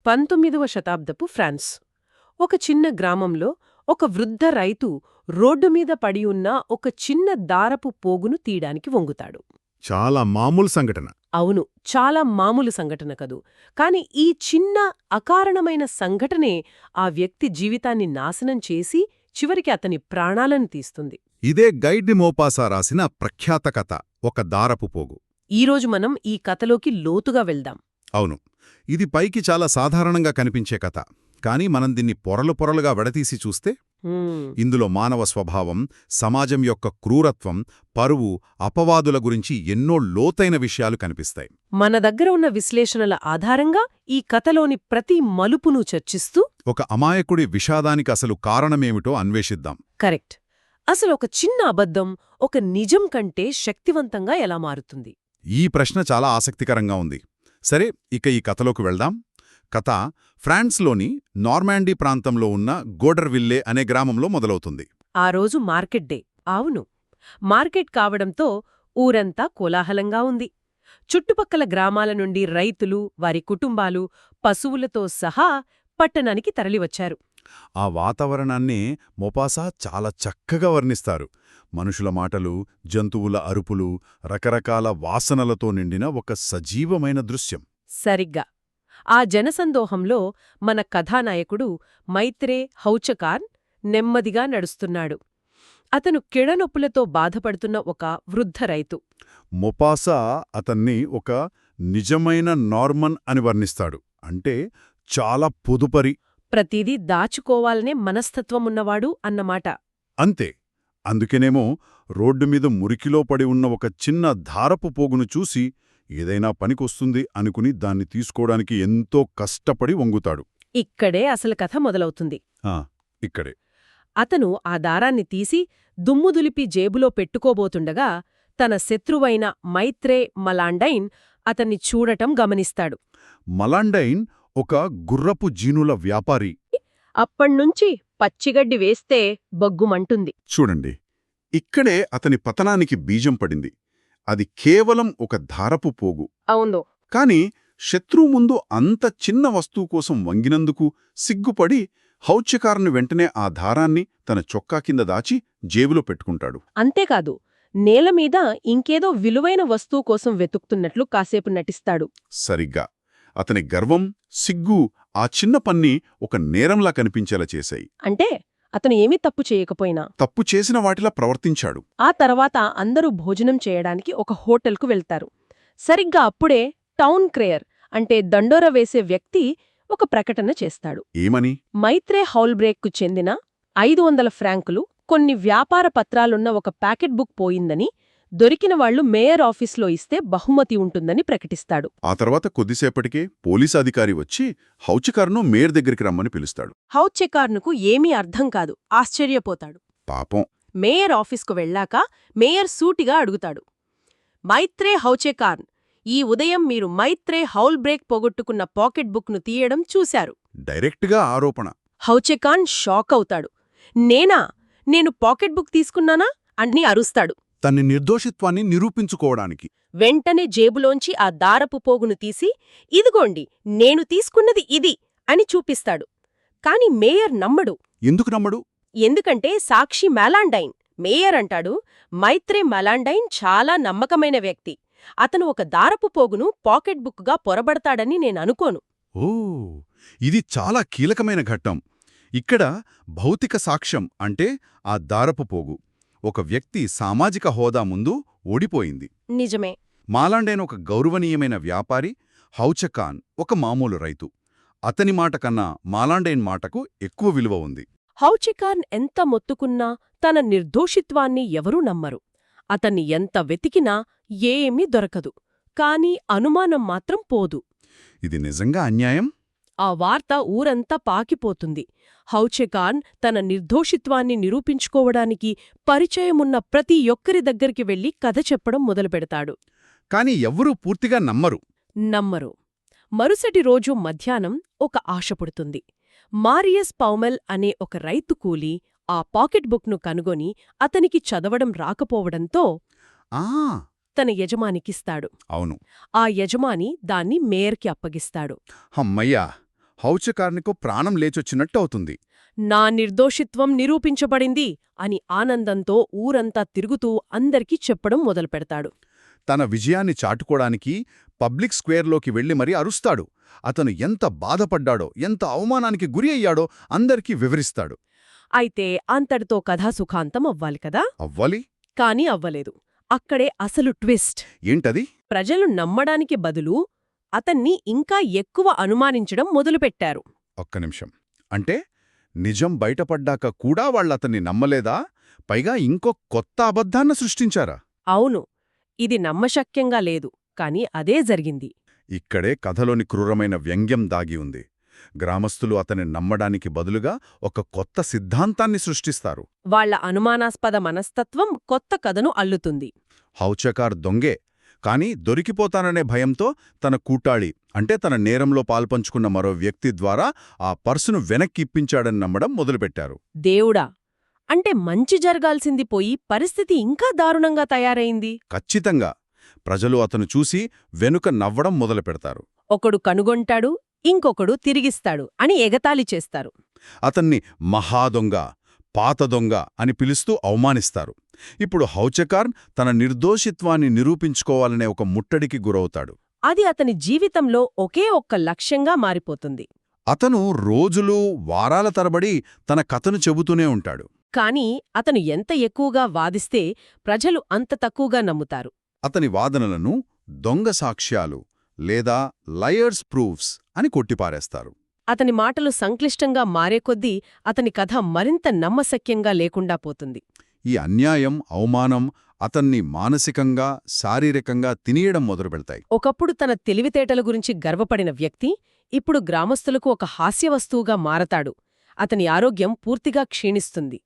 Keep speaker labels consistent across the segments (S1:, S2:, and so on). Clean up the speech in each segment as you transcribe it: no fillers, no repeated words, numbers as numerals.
S1: 19వ శతాబ్దపు ఫ్రాన్స్. ఒక చిన్న గ్రామంలో ఒక వృద్ధ రైతు రోడ్డు మీద పడి ఉన్న ఒక చిన్న దారపు పోగును తీయడానికి వంగుతాడు.
S2: చాలా మామూలు సంఘటన.
S1: అవును, చాలా మామూలు సంఘటన కదూ. కాని ఈ చిన్న అకారణమైన సంఘటనే ఆ వ్యక్తి జీవితాన్ని నాశనం చేసి చివరికి అతని ప్రాణాలను తీస్తుంది.
S2: ఇదే గై డి మోపాసా రాసిన ప్రఖ్యాత కథ ఒక దారపు పోగు.
S1: ఈరోజు మనం ఈ కథలోకి లోతుగా వెళ్దాం.
S2: అవును, ఇది పైకి చాలా సాధారణంగా కనిపించే కథ. కానీ మనం దీన్ని పొరలు పొరలుగా విడతీసి చూస్తే ఇందులో మానవ స్వభావం, సమాజం యొక్క క్రూరత్వం, పరువు, అపవాదుల గురించి ఎన్నో లోతైన విషయాలు కనిపిస్తాయి.
S1: మన దగ్గర ఉన్న విశ్లేషణల ఆధారంగా ఈ కథలోని ప్రతి మలుపును చర్చిస్తూ
S2: ఒక అమాయకుడి విషాదానికి అసలు కారణమేమిటో అన్వేషిద్దాం.
S1: కరెక్ట్. అసలు ఒక చిన్న అబద్ధం ఒక నిజం కంటే శక్తివంతంగా ఎలా మారుతుంది?
S2: ఈ ప్రశ్న చాలా ఆసక్తికరంగా ఉంది. సరే, ఇక ఈ కథలోకి వెళ్దాం. కథ ఫ్రాన్స్లోని నార్మాండీ ప్రాంతంలో ఉన్న గోడర్విల్లే అనే గ్రామంలో మొదలవుతుంది.
S1: ఆ రోజు మార్కెట్ డే. అవును, మార్కెట్ కావడంతో ఊరంతా కోలాహలంగా ఉంది. చుట్టుపక్కల గ్రామాల నుండి రైతులు, వారి కుటుంబాలు, పశువులతో సహా పట్టణానికి తరలివచ్చారు.
S2: ఆ వాతావరణాన్నే మొపాసా చాలా చక్కగా వర్ణిస్తారు. మనుషుల మాటలు, జంతువుల అరుపులు, రకరకాల వాసనలతో నిండిన ఒక సజీవమైన దృశ్యం.
S1: సరిగ్గా ఆ జనసందోహంలో మన కథానాయకుడు మైత్రే హౌచకాన్ నెమ్మదిగా నడుస్తున్నాడు. అతను కిడనొప్పులతో బాధపడుతున్న ఒక వృద్ధ రైతు.
S2: మొపాసా అతన్ని ఒక నిజమైన నార్మన్ అని వర్ణిస్తాడు. అంటే చాలా పొదుపరి,
S1: ప్రతిదీ దాచుకోవాలనే మనస్తత్వమున్నవాడు అన్నమాట.
S2: అంతే. అందుకేనేమో రోడ్డుమీద మురికిలో పడి ఉన్న ఒక చిన్న దారపు పోగును చూసి ఏదైనా పనికొస్తుంది అనుకుని దాన్ని తీసుకోవడానికి ఎంతో కష్టపడి వంగుతాడు.
S1: ఇక్కడే అసలు కథ మొదలవుతుంది.
S2: ఇక్కడే
S1: అతను ఆ దారాన్ని తీసి దుమ్ముదులిపి జేబులో పెట్టుకోబోతుండగా తన శత్రువైన మైత్రే మలాండైన్ అతన్ని చూడటం గమనిస్తాడు.
S2: మలాండైన్ ఒక గుర్రపు జీనుల వ్యాపారి.
S1: అప్పణ్నుంచి పచ్చిగడ్డి వేస్తే బగ్గుమంటుంది.
S2: చూడండి, ఇక్కడే అతని పతనానికి బీజం పడింది. అది కేవలం ఒక దారపు పోగు.
S1: అవును.
S2: కాని శత్రువు ముందు అంత చిన్న వస్తువు కోసం వంగినందుకు సిగ్గుపడి హౌచ్యకారుని వెంటనే ఆ దారాన్ని తన చొక్కా కింద దాచి జేబులో పెట్టుకుంటాడు.
S1: అంతేకాదు, నేలమీద ఇంకేదో విలువైన వస్తువు కోసం వెతుకుతున్నట్లు కాసేపు నటిస్తాడు.
S2: సరిగ్గా. అతని గర్వం, సిగ్గు ఆ చిన్న పన్ని ఒక నేరంలా కనిపించేలా చేశాయి.
S1: అంటే అతను ఏమీ తప్పు చేయకపోయినా
S2: తప్పు చేసిన వాటిలా ప్రవర్తించాడు.
S1: ఆ తర్వాత అందరూ భోజనం చేయడానికి ఒక హోటల్కు వెళ్తారు. సరిగ్గా అప్పుడే టౌన్ క్రేయర్ అంటే దండోర వేసే వ్యక్తి ఒక ప్రకటన చేస్తాడు.
S2: ఏమని?
S1: మైత్రే హౌల్బ్రేక్కు చెందిన 500 ఫ్రాంకులు, కొన్ని వ్యాపార పత్రాలున్న ఒక ప్యాకెట్ బుక్ పోయిందని, దొరికిన వాళ్లు మేయర్ ఆఫీస్లో ఇస్తే బహుమతి ఉంటుందని ప్రకటిస్తాడు.
S2: ఆ తర్వాత కొద్దిసేపటికే పోలీసు అధికారి వచ్చి హౌచ్యకారును మేయర్ దగ్గరికి రమ్మని పిలుస్తాడు.
S1: హౌచ్యకార్నుకు ఏమీ అర్థం కాదు, ఆశ్చర్యపోతాడు.
S2: పాపం.
S1: మేయర్ ఆఫీస్కు వెళ్లాక మేయర్ సూటిగా అడుగుతాడు, మైత్రే హౌచ్యకార్న్, ఈ ఉదయం మీరు మైత్రే హౌల్బ్రేక్ పోగొట్టుకున్న పాకెట్ బుక్ను తీయడం చూశారు.
S2: డైరెక్ట్గా ఆరోపణ.
S1: హౌచ్యకాన్ షాక్ అవుతాడు. నేనా? నేను పాకెట్ బుక్ తీసుకున్నానా అని అరుస్తాడు.
S2: తన నిర్దోషిత్వాన్ని నిరూపించుకోవడానికి
S1: వెంటనే జేబులోంచి ఆ దారపు పోగును తీసి, ఇదిగోండి నేను తీసుకున్నది ఇది అని చూపిస్తాడు. కాని మేయర్ నమ్మడు.
S2: ఎందుకు నమ్మడు?
S1: ఎందుకంటే సాక్షి మలాండైన్. మేయర్ అంటాడు, మైత్రే మలాండైన్ చాలా నమ్మకమైన వ్యక్తి. అతను ఒక దారపు పోగును పాకెట్ బుక్గా పొరబడతాడని నేననుకోను.
S2: ఓ, ఇది చాలా కీలకమైన ఘట్టం. ఇక్కడ భౌతిక సాక్ష్యం అంటే ఆ దారపు పోగు ఒక వ్యక్తి సామాజిక హోదా ముందు ఓడిపోయింది.
S1: నిజమే.
S2: మాలాండైన్ ఒక గౌరవనీయమైన వ్యాపారి, హౌచకాన్ ఒక మామూలు రైతు. అతని మాట కన్నా మాలాండైన్ మాటకు ఎక్కువ విలువ ఉంది.
S1: హౌచ్యకాన్ ఎంత మొత్తుకున్నా తన నిర్దోషిత్వాన్ని ఎవరూ నమ్మరు. అతన్ని ఎంత వెతికినా ఏమీ దొరకదు. కాని అనుమానం మాత్రం పోదు.
S2: ఇది నిజంగా అన్యాయం.
S1: ఆ వార్త ఊరంతా పాకిపోతుంది. హౌచ్యకాన్ తన నిర్దోషిత్వాన్ని నిరూపించుకోవడానికి పరిచయమున్న ప్రతి ఒక్కరి దగ్గరికి వెళ్లి కథ చెప్పడం మొదలుపెడతాడు.
S2: కాని ఎవ్వరూ పూర్తిగా
S1: నమ్మరు. మరుసటి రోజు మధ్యాహ్నం ఒక ఆశ పుడుతుంది. మారియస్ పౌమెల్ అనే ఒక రైతు కూలీ ఆ పాకెట్ బుక్ను కనుగొని అతనికి చదవడం రాకపోవడంతో తన యజమానికిస్తాడు.
S2: అవును.
S1: ఆ యజమాని దాన్ని మేయర్కి అప్పగిస్తాడు.
S2: హమ్మయ్యా, హౌచకార్నికో ప్రాణం లేచొచ్చినట్టు అవుతుంది.
S1: నా నిర్దోషిత్వం నిరూపించబడింది అని ఆనందంతో ఊరంతా తిరుగుతూ అందరికీ చెప్పడం మొదలుపెడతాడు.
S2: తన విజయాన్ని చాటుకోడానికి పబ్లిక్ స్క్వేర్లోకి వెళ్లి మరీ అరుస్తాడు. అతను ఎంత బాధపడ్డాడో, ఎంత అవమానానికి గురి అయ్యాడో అందరికీ వివరిస్తాడు.
S1: అయితే అంతటితో కథా సుఖాంతం అవ్వాలి కదా?
S2: అవ్వాలి.
S1: కాని అవ్వలేదు. అక్కడే అసలు ట్విస్ట్.
S2: ఏంటది?
S1: ప్రజలు నమ్మడానికి బదులు అతన్ని ఇంకా ఎక్కువ అనుమానించడం మొదలుపెట్టారు.
S2: ఒక్క నిమిషం. అంటే నిజం బయటపడ్డాక కూడా వాళ్ళతన్ని నమ్మలేదా? పైగా ఇంకో కొత్త అబద్ధాన్ని సృష్టించారా?
S1: అవును, ఇది నమ్మశక్యంగా లేదు, కాని అదే జరిగింది.
S2: ఇక్కడే కథలోని క్రూరమైన వ్యంగ్యం దాగి ఉంది. గ్రామస్తులు అతని నమ్మడానికి బదులుగా ఒక కొత్త సిద్ధాంతాన్ని సృష్టిస్తారు.
S1: వాళ్ల అనుమానాస్పద మనస్తత్వం కొత్త కథను అల్లుతుంది.
S2: హౌచకార్ దొంగే, కాని దొరికిపోతాననే భయంతో తన కూటాళి అంటే తన నేరంలో పాల్పంచుకున్న మరో వ్యక్తి ద్వారా ఆ పర్సును వెనక్కి ఇప్పించాడని నమ్మడం మొదలుపెట్టారు.
S1: దేవుడా! అంటే మంచి జరగాల్సింది పోయి పరిస్థితి ఇంకా దారుణంగా తయారైంది.
S2: ఖచ్చితంగా. ప్రజలు అతను చూసి వెనుక నవ్వడం మొదలుపెడతారు.
S1: ఒకడు కనుగొంటాడు, ఇంకొకడు తిరిగిస్తాడు అని ఎగతాళి చేస్తారు.
S2: అతన్ని మహాదొంగ, పాత దొంగ అని పిలుస్తూ అవమానిస్తారు. ఇప్పుడు హౌచకార్ తన నిర్దోషిత్వాన్ని నిరూపించుకోవాలనే ఒక ముట్టడికి గురవుతాడు.
S1: అది అతని జీవితంలో ఒకే ఒక్క లక్ష్యంగా మారిపోతుంది.
S2: అతను రోజులు, వారాల తరబడి తన కథను చెబుతూనే ఉంటాడు.
S1: కాని అతను ఎంత ఎక్కువగా వాదిస్తే ప్రజలు అంత తక్కువగా నమ్ముతారు.
S2: అతని వాదనలను దొంగ సాక్ష్యాలు లేదా లయర్స్ ప్రూఫ్స్ అని కొట్టిపారేస్తారు.
S1: అతని మాటలు సంక్లిష్టంగా మారేకొద్దీ అతని కథ మరింత నమ్మశక్యంగా లేకుండా పోతుంది.
S2: ఈ అన్యాయం, అవమానం అతన్ని మానసికంగా, శారీరకంగా తినేయడం మొదలుపెడతాయి.
S1: ఒకప్పుడు తన తెలివితేటల గురించి గర్వపడిన వ్యక్తి ఇప్పుడు గ్రామస్తులకు ఒక హాస్యవస్తువుగా మారతాడు. అతని ఆరోగ్యం పూర్తిగా క్షీణిస్తుంది.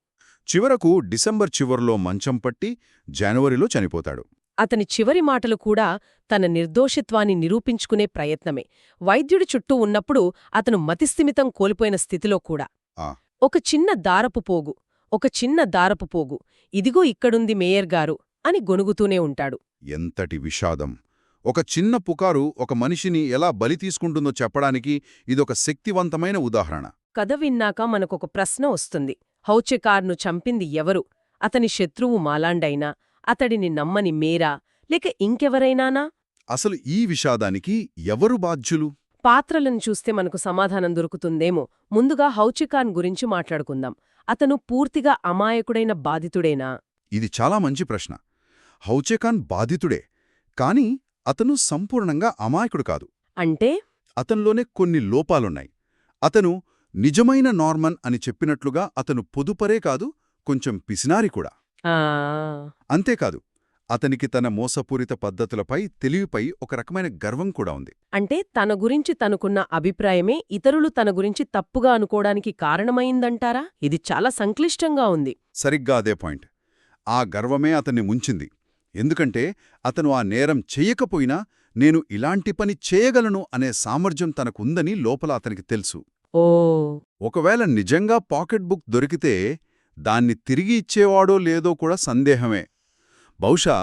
S2: చివరకు డిసెంబర్ చివరిలో మంచం పట్టి జనవరిలో చనిపోతాడు.
S1: అతని చివరి మాటలు కూడా తన నిర్దోషిత్వాన్ని నిరూపించుకునే ప్రయత్నమే. వైద్యుడి చుట్టూ ఉన్నప్పుడు అతను మతిస్థిమితం కోల్పోయిన స్థితిలో కూడా ఒక చిన్న దారపు పోగు, ఇదిగో ఇక్కడుంది మేయర్ గారు అని గొనుగుతూనే ఉంటాడు.
S2: ఎంతటి విషాదం! ఒక చిన్న పుకారు ఒక మనిషిని ఎలా బలి తీసుకుంటుందో చెప్పడానికి ఇదొక శక్తివంతమైన ఉదాహరణ.
S1: కథ విన్నాక మనకొక ప్రశ్న వస్తుంది. హౌచకార్ను చంపింది ఎవరు? అతని శత్రువు మాలాండైనా, అతడిని నమ్మని మేరా, లేక ఇంకెవరైనానా?
S2: అసలు ఈ విషాదానికి ఎవరు బాధ్యులు?
S1: పాత్రలను చూస్తే మనకు సమాధానం దొరుకుతుందేమో. ముందుగా హౌచకార్ గురించి మాట్లాడుకుందాం. అతను పూర్తిగా అమాయకుడైన బాధితుడేనా?
S2: ఇది చాలా మంచి ప్రశ్న. హౌచకార్ బాధితుడే, కాని అతను సంపూర్ణంగా అమాయకుడు కాదు.
S1: అంటే
S2: అతనిలోనే కొన్ని లోపాలున్నాయి. అతను నిజమైన నార్మన్ అని చెప్పినట్లుగా అతను పొదుపరే కాదు, కొంచెం పిసినారి కూడా. అంతేకాదు, అతనికి తన మోసపూరిత పద్ధతులపై, తెలివిపై ఒక రకమైన గర్వం కూడా ఉంది.
S1: అంటే తన గురించి తనకున్న అభిప్రాయమే ఇతరులు తన గురించి తప్పుగా అనుకోవడానికి కారణమైందంటారా? ఇది చాలా సంక్లిష్టంగా ఉంది.
S2: సరిగ్గా అదే పాయింట్. ఆ గర్వమే అతన్ని ముంచింది. ఎందుకంటే అతను ఆ నేరం చెయ్యకపోయినా నేను ఇలాంటి పని చేయగలను అనే సామర్థ్యం తనకుందని లోపల అతనికి తెలుసు. ఒకవేళ నిజంగా పాకెట్ బుక్ దొరికితే దాన్ని తిరిగి ఇచ్చేవాడో లేదో కూడా సందేహమే. బహుశా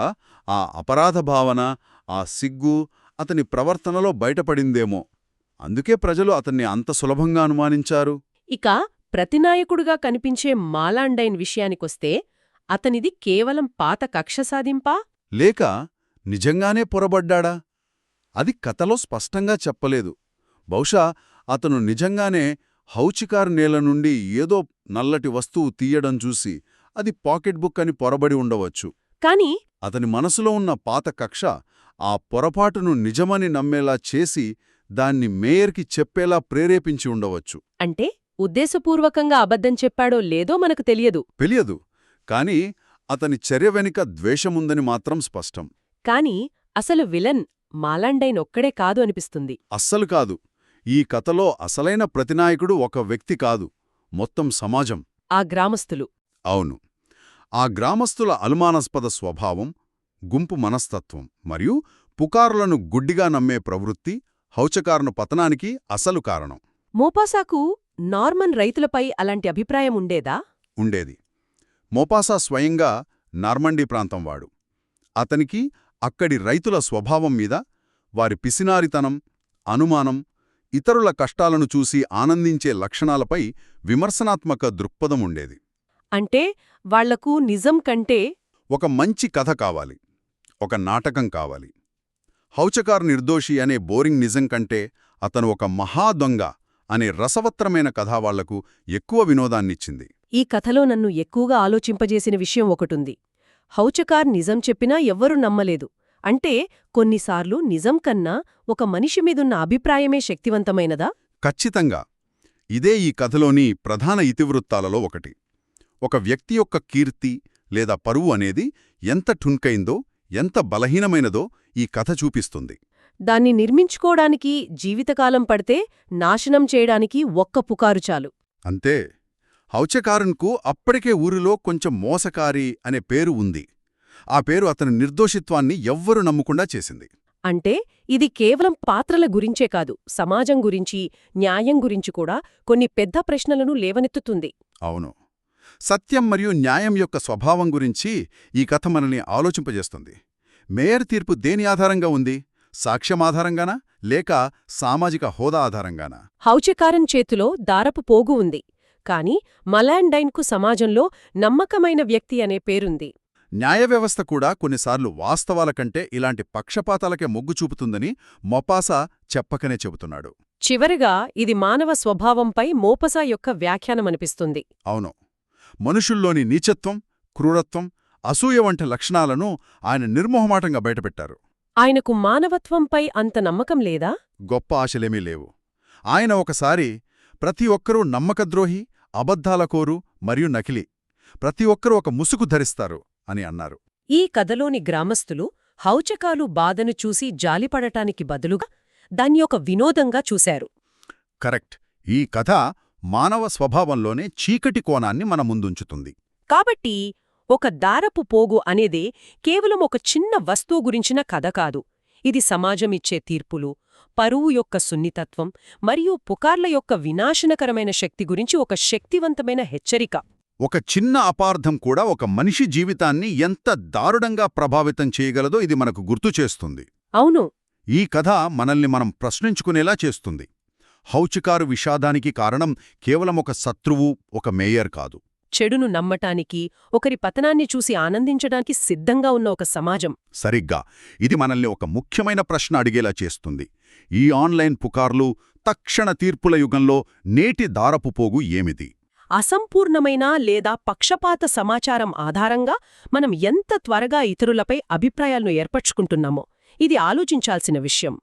S2: ఆ అపరాధ భావన, ఆ సిగ్గు అతని ప్రవర్తనలో బయటపడిందేమో. అందుకే ప్రజలు అతన్ని అంత సులభంగా అనుమానించారు.
S1: ఇక ప్రతినాయకుడుగా కనిపించే మాలాండైన్ విషయానికొస్తే అతనిది కేవలం పాత కక్ష సాధింపా?
S2: లేక నిజంగానే పొరబడ్డా? అది కథలో స్పష్టంగా చెప్పలేదు. బహుశా అతను నిజంగానే హౌచకార్ నేల నుండి ఏదో నల్లటి వస్తువు తీయడం చూసి అది పాకెట్ బుక్ అని పొరబడి ఉండవచ్చు.
S1: కాని
S2: అతని మనసులో ఉన్న పాత కక్ష ఆ పొరపాటును నిజమని నమ్మేలా చేసి దాన్ని మేయర్కి చెప్పేలా ప్రేరేపించి ఉండవచ్చు.
S1: అంటే ఉద్దేశపూర్వకంగా అబద్ధం చెప్పాడో లేదో మనకు తెలియదు.
S2: కాని అతని చర్య వెనుక ద్వేషముందని మాత్రం స్పష్టం.
S1: కాని అసలు విలన్ మాలాండైన్ ఒక్కడే కాదు అనిపిస్తుంది.
S2: అస్సలు కాదు. ఈ కథలో అసలైన ప్రతినాయకుడు ఒక వ్యక్తి కాదు, మొత్తం సమాజం.
S1: ఆ గ్రామస్తులు.
S2: అవును. ఆ గ్రామస్తుల అనుమానాస్పద స్వభావం, గుంపు మనస్తత్వం మరియు పుకారులను గుడ్డిగా నమ్మే ప్రవృత్తి హౌచకార్ను పతనానికి అసలు కారణం.
S1: మోపాసాకు నార్మన్ రైతులపై అలాంటి అభిప్రాయం ఉండేదా?
S2: ఉండేది. మోపాసా స్వయంగా నార్మండీ ప్రాంతం వాడు. అతనికి అక్కడి రైతుల స్వభావం మీద, వారి పిసినారితనం, అనుమానం, ఇతరుల కష్టాలను చూసి ఆనందించే లక్షణాలపై విమర్శనాత్మక దృక్పథం ఉండేది.
S1: అంటే వాళ్లకు నిజం కంటే
S2: ఒక మంచి కథ కావాలి, ఒక నాటకం కావాలి. హౌచకార్ నిర్దోషి అనే బోరింగ్ నిజం కంటే అతను ఒక మహాదొంగ అనే రసవత్తరమైన కథ వాళ్లకు ఎక్కువ వినోదాన్నిచ్చింది.
S1: ఈ కథలో నన్ను ఎక్కువగా ఆలోచింపజేసిన విషయం ఒకటుంది. హౌచకార్ నిజం చెప్పినా ఎవ్వరూ నమ్మలేదు. అంటే కొన్నిసార్లు నిజం కన్నా ఒక మనిషి మీదున్న అభిప్రాయమే శక్తివంతమైనదా?
S2: ఖచ్చితంగా. ఇదే ఈ కథలోని ప్రధాన ఇతివృత్తాలలో ఒకటి. ఒక వ్యక్తి యొక్క కీర్తి లేదా పరువు అనేది ఎంత ఠున్కైందో, ఎంత బలహీనమైనదో ఈ కథ చూపిస్తుంది.
S1: దాన్ని నిర్మించుకోడానికి జీవితకాలం పడితే నాశనం చేయడానికి ఒక్క పుకారు చాలు.
S2: అంతే. హౌచకారున్కు అప్పటికే ఊరిలో కొంచెం మోసకారి అనే పేరు ఉంది. ఆ పేరు అతని నిర్దోషిత్వాన్ని ఎవ్వరూ నమ్మకుండా చేసింది.
S1: అంటే ఇది కేవలం పాత్రల గురించే కాదు, సమాజం గురించి, న్యాయం గురించి కూడా కొన్ని పెద్ద ప్రశ్నలను లేవనెత్తుతుంది.
S2: అవును. సత్యం మరియు న్యాయం యొక్క స్వభావం గురించి ఈ కథ మనల్ని ఆలోచింపజేస్తుంది. మేయర్ తీర్పు దేని ఆధారంగా ఉంది? సాక్ష్యమాధారంగానా లేక సామాజిక హోదా ఆధారంగానా?
S1: హౌచకారన్ చేతిలో దారపు పోగు ఉంది, కాని మలాండైన్కు సమాజంలో నమ్మకమైన వ్యక్తి అనే పేరుంది.
S2: న్యాయవ్యవస్థ కూడా కొన్నిసార్లు వాస్తవాల కంటే ఇలాంటి పక్షపాతాలకే మొగ్గు చూపుతుందని మొపాసా చెప్పకనే చెబుతున్నాడు.
S1: చివరిగా ఇది మానవ స్వభావంపై మోపసా యొక్క వ్యాఖ్యానమనిపిస్తుంది.
S2: అవును. మనుషుల్లోని నీచత్వం, క్రూరత్వం, అసూయ వంటి లక్షణాలను ఆయన నిర్మోహమాటంగా బయటపెట్టారు.
S1: ఆయనకు మానవత్వంపై అంత నమ్మకం లేదా?
S2: గొప్ప ఆశలేమీ లేవు. ఆయన ఒకసారి ప్రతి ఒక్కరూ నమ్మకద్రోహి, అబద్ధాలకోరు మరియు నకిలీ, ప్రతి ఒక్కరూ ఒక ముసుగు ధరిస్తారు అని అన్నారు.
S1: ఈ కథలోని గ్రామస్థులు హౌచకాలు బాధను చూసి జాలిపడటానికి బదులుగా దాన్ని ఒక వినోదంగా చూశారు.
S2: కరెక్ట్. ఈ కథ మానవ స్వభావంలోనే చీకటి కోణాన్ని మన ముందుంచుతుంది.
S1: కాబట్టి ఒక దారపు పోగు అనేదే కేవలం ఒక చిన్న వస్తువు గురించిన కథ కాదు. ఇది సమాజమిచ్చే తీర్పులు, పరువు యొక్క సున్నితత్వం మరియు పుకార్ల యొక్క వినాశనకరమైన శక్తి గురించి ఒక శక్తివంతమైన హెచ్చరిక.
S2: ఒక చిన్న అపార్థం కూడా ఒక మనిషి జీవితాన్ని ఎంత దారుణంగా ప్రభావితం చేయగలదో ఇది మనకు గుర్తుచేస్తుంది.
S1: అవును.
S2: ఈ కథ మనల్ని మనం ప్రశ్నించుకునేలా చేస్తుంది. హౌచకారు విషాదానికి కారణం కేవలం ఒక శత్రువు, ఒక మేయర్ కాదు.
S1: చెడును నమ్మటానికి, ఒకరి పతనాన్ని చూసి ఆనందించడానికి సిద్ధంగా ఉన్న ఒక సమాజం.
S2: సరిగ్గా. ఇది మనల్ని ఒక ముఖ్యమైన ప్రశ్న అడిగేలా చేస్తుంది. ఈ ఆన్లైన్ పుకార్లు, తక్షణ తీర్పుల యుగంలో నేటి దారపు పోగు ఏమిటి?
S1: అసంపూర్ణమైన లేదా పక్షపాత సమాచారం ఆధారంగా మనం ఎంత త్వరగా ఇతరులపై అభిప్రాయాలను ఏర్పరచుకుంటున్నామో ఇది ఆలోచించాల్సిన విషయం.